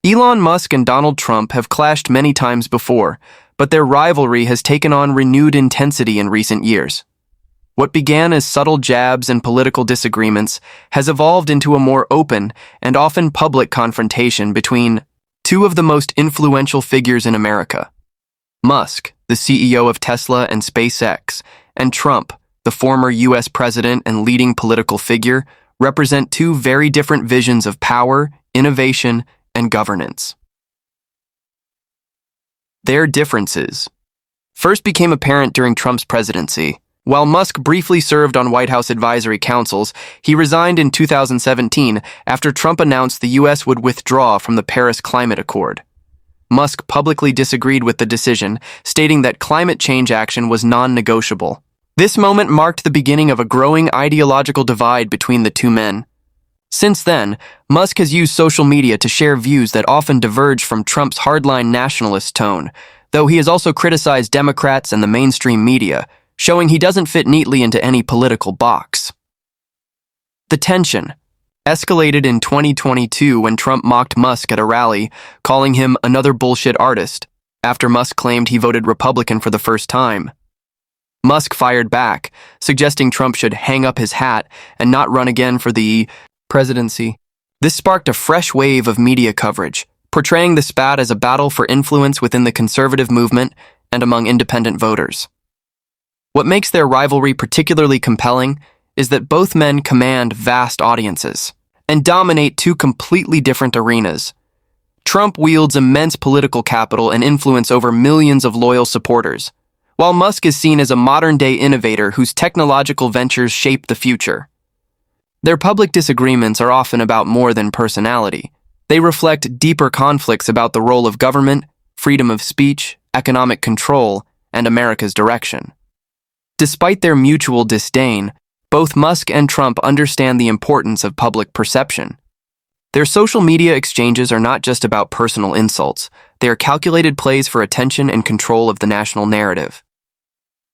Elon Musk and Donald Trump have clashed many times before, but their rivalry has taken on renewed intensity in recent years. What began as subtle jabs and political disagreements has evolved into a more open and often public confrontation between two of the most influential figures in America. Musk, the CEO of Tesla and SpaceX, and Trump, the former U.S. president and leading political figure, represent two very different visions of power, innovation, and governance. Their differences first became apparent during Trump's presidency. While Musk briefly served on White House advisory councils, he resigned in 2017 after Trump announced the U.S. would withdraw from the Paris Climate Accord. Musk publicly disagreed with the decision, stating that climate change action was non-negotiable. This moment marked the beginning of a growing ideological divide between the two men. Since then, Musk has used social media to share views that often diverge from Trump's hardline nationalist tone, though he has also criticized Democrats and the mainstream media, showing he doesn't fit neatly into any political box. The tension escalated in 2022 when Trump mocked Musk at a rally, calling him another bullshit artist, after Musk claimed he voted Republican for the first time. Musk fired back, suggesting Trump should hang up his hat and not run again for the presidency. This sparked a fresh wave of media coverage, portraying the spat as a battle for influence within the conservative movement and among independent voters. What makes their rivalry particularly compelling is that both men command vast audiences and dominate two completely different arenas. Trump wields immense political capital and influence over millions of loyal supporters, while Musk is seen as a modern-day innovator whose technological ventures shape the future. Their public disagreements are often about more than personality. They reflect deeper conflicts about the role of government, freedom of speech, economic control, and America's direction. Despite their mutual disdain, both Musk and Trump understand the importance of public perception. Their social media exchanges are not just about personal insults. They are calculated plays for attention and control of the national narrative.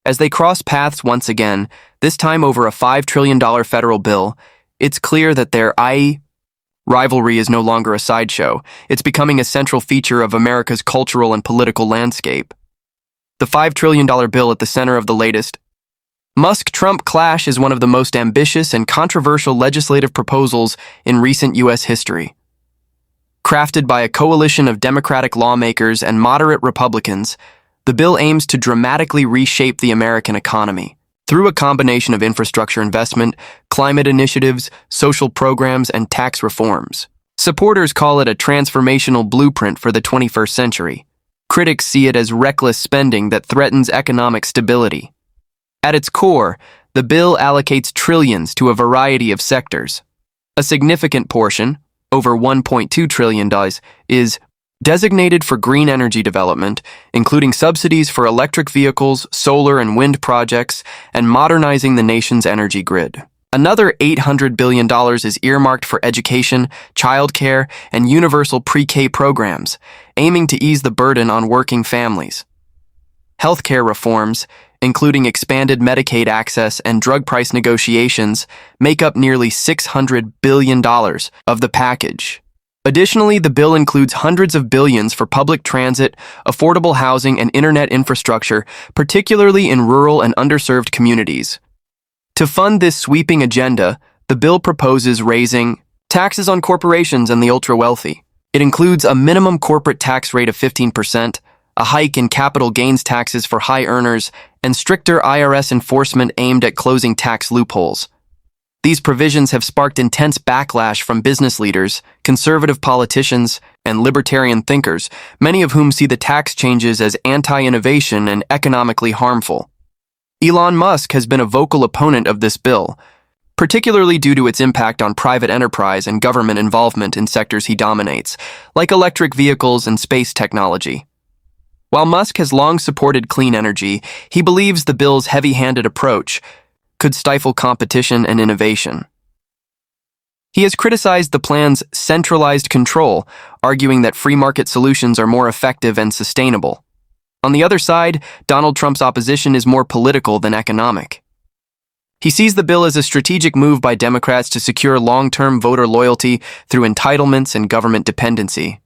As they cross paths once again, this time over a $5 trillion federal bill, it's clear that their rivalry is no longer a sideshow. It's becoming a central feature of America's cultural and political landscape. The $5 trillion bill at the center of the latest Musk-Trump clash is one of the most ambitious and controversial legislative proposals in recent U.S. history. Crafted by a coalition of Democratic lawmakers and moderate Republicans, the bill aims to dramatically reshape the American economy through a combination of infrastructure investment, climate initiatives, social programs, and tax reforms. Supporters call it a transformational blueprint for the 21st century. Critics see it as reckless spending that threatens economic stability. At its core, the bill allocates trillions to a variety of sectors. A significant portion, over $1.2 trillion, is designated for green energy development, including subsidies for electric vehicles, solar and wind projects, and modernizing the nation's energy grid. Another $800 billion is earmarked for education, childcare, and universal pre-K programs, aiming to ease the burden on working families. Healthcare reforms, including expanded Medicaid access and drug price negotiations, make up nearly $600 billion of the package. Additionally, the bill includes hundreds of billions for public transit, affordable housing, and internet infrastructure, particularly in rural and underserved communities. To fund this sweeping agenda, the bill proposes raising taxes on corporations and the ultra-wealthy. It includes a minimum corporate tax rate of 15%, a hike in capital gains taxes for high earners, and stricter IRS enforcement aimed at closing tax loopholes. These provisions have sparked intense backlash from business leaders, conservative politicians, and libertarian thinkers, many of whom see the tax changes as anti-innovation and economically harmful. Elon Musk has been a vocal opponent of this bill, particularly due to its impact on private enterprise and government involvement in sectors he dominates, like electric vehicles and space technology. While Musk has long supported clean energy, he believes the bill's heavy-handed approach could stifle competition and innovation. He has criticized the plan's centralized control, arguing that free market solutions are more effective and sustainable. On the other side, Donald Trump's opposition is more political than economic. He sees the bill as a strategic move by Democrats to secure long-term voter loyalty through entitlements and government dependency.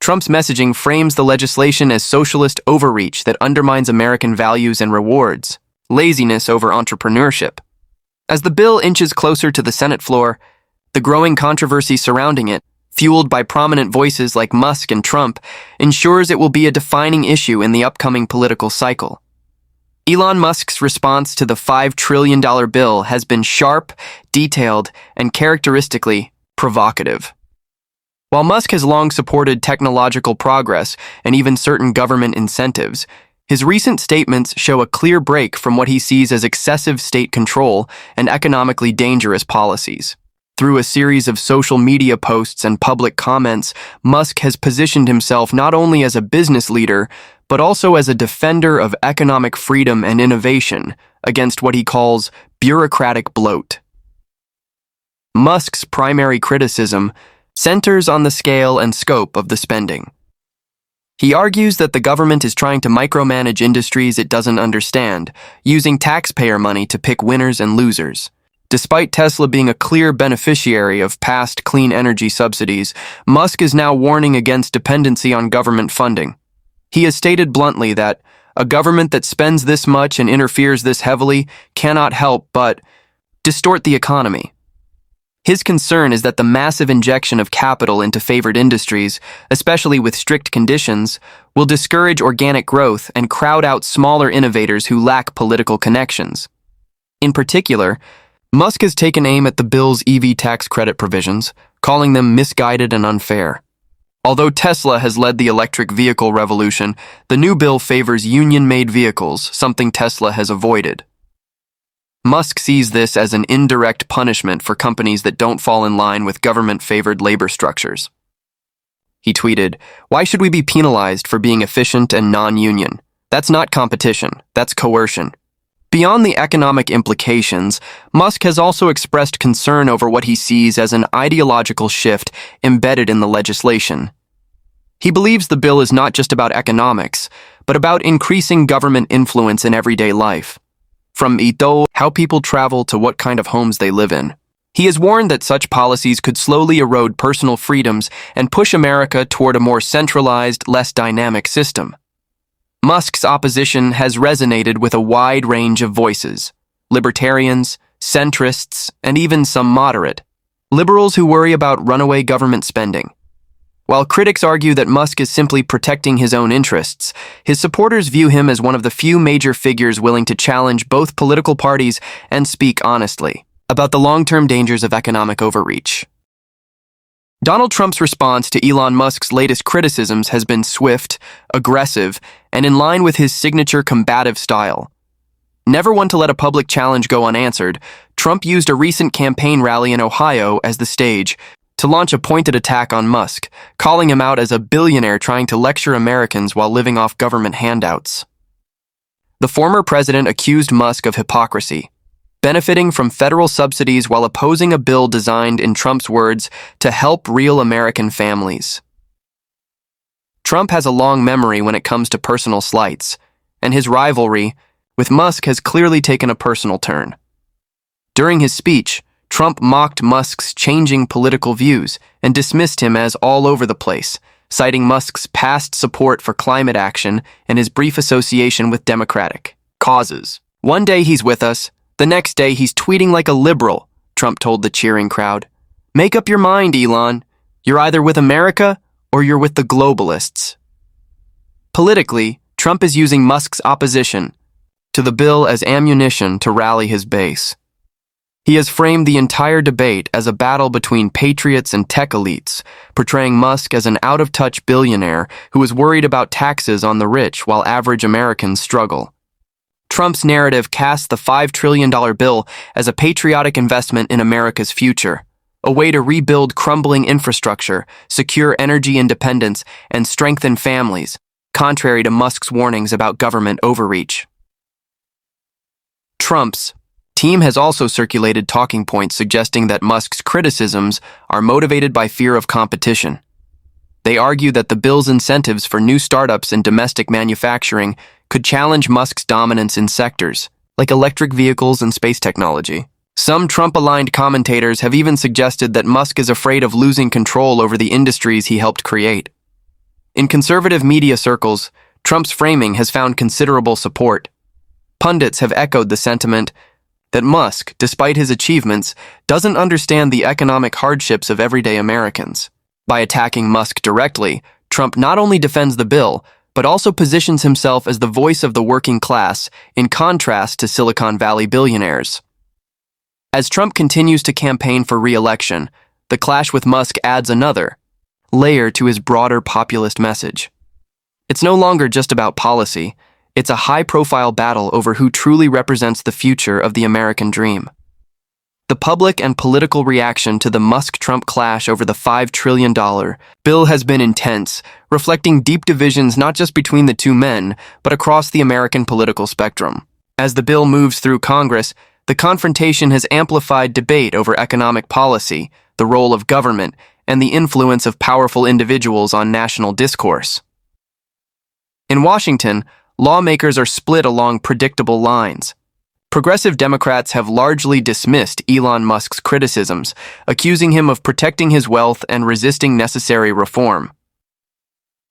Trump's messaging frames the legislation as socialist overreach that undermines American values and rewards laziness over entrepreneurship. As the bill inches closer to the Senate floor, the growing controversy surrounding it, fueled by prominent voices like Musk and Trump, ensures it will be a defining issue in the upcoming political cycle. Elon Musk's response to the $5 trillion bill has been sharp, detailed, and characteristically provocative. While Musk has long supported technological progress and even certain government incentives, his recent statements show a clear break from what he sees as excessive state control and economically dangerous policies. Through a series of social media posts and public comments, Musk has positioned himself not only as a business leader, but also as a defender of economic freedom and innovation against what he calls bureaucratic bloat. Musk's primary criticism centers on the scale and scope of the spending. He argues that the government is trying to micromanage industries it doesn't understand, using taxpayer money to pick winners and losers. Despite Tesla being a clear beneficiary of past clean energy subsidies, Musk is now warning against dependency on government funding. He has stated bluntly that a government that spends this much and interferes this heavily cannot help but distort the economy. His concern is that the massive injection of capital into favored industries, especially with strict conditions, will discourage organic growth and crowd out smaller innovators who lack political connections. In particular, Musk has taken aim at the bill's EV tax credit provisions, calling them misguided and unfair. Although Tesla has led the electric vehicle revolution, the new bill favors union-made vehicles, something Tesla has avoided. Musk sees this as an indirect punishment for companies that don't fall in line with government-favored labor structures. He tweeted, "Why should we be penalized for being efficient and non-union? That's not competition, that's coercion." Beyond the economic implications, Musk has also expressed concern over what he sees as an ideological shift embedded in the legislation. He believes the bill is not just about economics, but about increasing government influence in everyday life. From how people travel to what kind of homes they live in. He has warned that such policies could slowly erode personal freedoms and push America toward a more centralized, less dynamic system. Musk's opposition has resonated with a wide range of voices: libertarians, centrists, and even some moderate liberals who worry about runaway government spending. While critics argue that Musk is simply protecting his own interests, his supporters view him as one of the few major figures willing to challenge both political parties and speak honestly about the long-term dangers of economic overreach. Donald Trump's response to Elon Musk's latest criticisms has been swift, aggressive, and in line with his signature combative style. Never one to let a public challenge go unanswered, Trump used a recent campaign rally in Ohio as the stage to launch a pointed attack on Musk, calling him out as a billionaire trying to lecture Americans while living off government handouts. The former president accused Musk of hypocrisy, benefiting from federal subsidies while opposing a bill designed, in Trump's words, to help real American families. Trump has a long memory when it comes to personal slights, and his rivalry with Musk has clearly taken a personal turn. During his speech, Trump mocked Musk's changing political views and dismissed him as all over the place, citing Musk's past support for climate action and his brief association with Democratic causes. "One day he's with us, the next day he's tweeting like a liberal," Trump told the cheering crowd. "Make up your mind, Elon. You're either with America or you're with the globalists." Politically, Trump is using Musk's opposition to the bill as ammunition to rally his base. He has framed the entire debate as a battle between patriots and tech elites, portraying Musk as an out-of-touch billionaire who is worried about taxes on the rich while average Americans struggle. Trump's narrative casts the $5 trillion bill as a patriotic investment in America's future, a way to rebuild crumbling infrastructure, secure energy independence, and strengthen families, contrary to Musk's warnings about government overreach. Trump's team has also circulated talking points suggesting that Musk's criticisms are motivated by fear of competition. They argue that the bill's incentives for new startups and domestic manufacturing could challenge Musk's dominance in sectors like electric vehicles and space technology. Some Trump-aligned commentators have even suggested that Musk is afraid of losing control over the industries he helped create. In conservative media circles, Trump's framing has found considerable support. Pundits have echoed the sentiment that Musk, despite his achievements, doesn't understand the economic hardships of everyday Americans. By attacking Musk directly, Trump not only defends the bill, but also positions himself as the voice of the working class, in contrast to Silicon Valley billionaires. As Trump continues to campaign for re-election, the clash with Musk adds another layer to his broader populist message. It's no longer just about policy, it's a high-profile battle over who truly represents the future of the American dream. The public and political reaction to the Musk-Trump clash over the $5 trillion bill has been intense, reflecting deep divisions not just between the two men, but across the American political spectrum. As the bill moves through Congress, the confrontation has amplified debate over economic policy, the role of government, and the influence of powerful individuals on national discourse. In Washington, lawmakers are split along predictable lines. Progressive Democrats have largely dismissed Elon Musk's criticisms, accusing him of protecting his wealth and resisting necessary reform.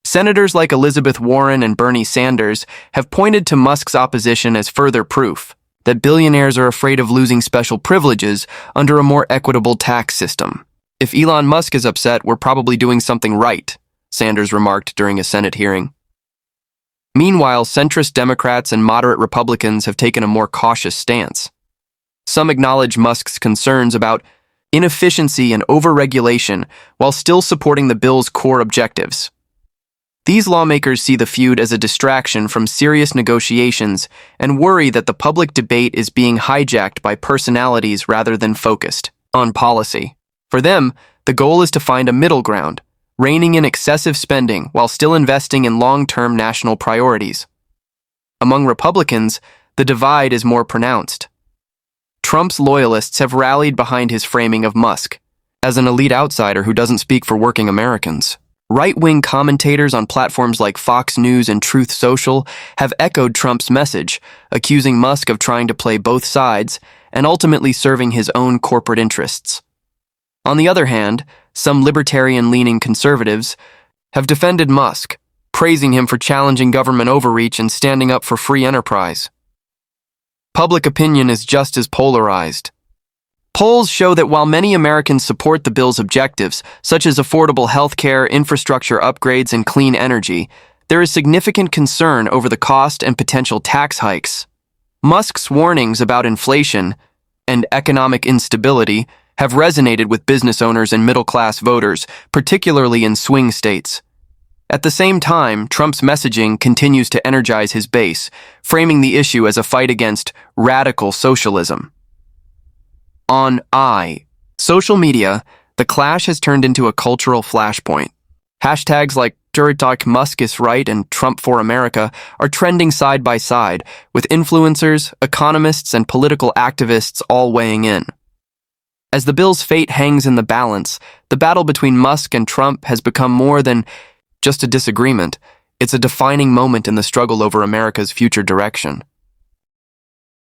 Senators like Elizabeth Warren and Bernie Sanders have pointed to Musk's opposition as further proof that billionaires are afraid of losing special privileges under a more equitable tax system. "If Elon Musk is upset, we're probably doing something right," Sanders remarked during a Senate hearing. Meanwhile, centrist Democrats and moderate Republicans have taken a more cautious stance. Some acknowledge Musk's concerns about inefficiency and overregulation while still supporting the bill's core objectives. These lawmakers see the feud as a distraction from serious negotiations and worry that the public debate is being hijacked by personalities rather than focused on policy. For them, the goal is to find a middle ground, reining in excessive spending while still investing in long-term national priorities. Among Republicans, the divide is more pronounced. Trump's loyalists have rallied behind his framing of Musk as an elite outsider who doesn't speak for working Americans. Right-wing commentators on platforms like Fox News and Truth Social have echoed Trump's message, accusing Musk of trying to play both sides and ultimately serving his own corporate interests. On the other hand, some libertarian-leaning conservatives have defended Musk, praising him for challenging government overreach and standing up for free enterprise. Public opinion is just as polarized. Polls show that while many Americans support the bill's objectives, such as affordable health care, infrastructure upgrades, and clean energy, there is significant concern over the cost and potential tax hikes. Musk's warnings about inflation and economic instability have resonated with business owners and middle-class voters, particularly in swing states. At the same time, Trump's messaging continues to energize his base, framing the issue as a fight against radical socialism. On social media, the clash has turned into a cultural flashpoint. Hashtags like #Musk is right and Trump for America are trending side by side, with influencers, economists, and political activists all weighing in. As the bill's fate hangs in the balance, the battle between Musk and Trump has become more than just a disagreement. It's a defining moment in the struggle over America's future direction.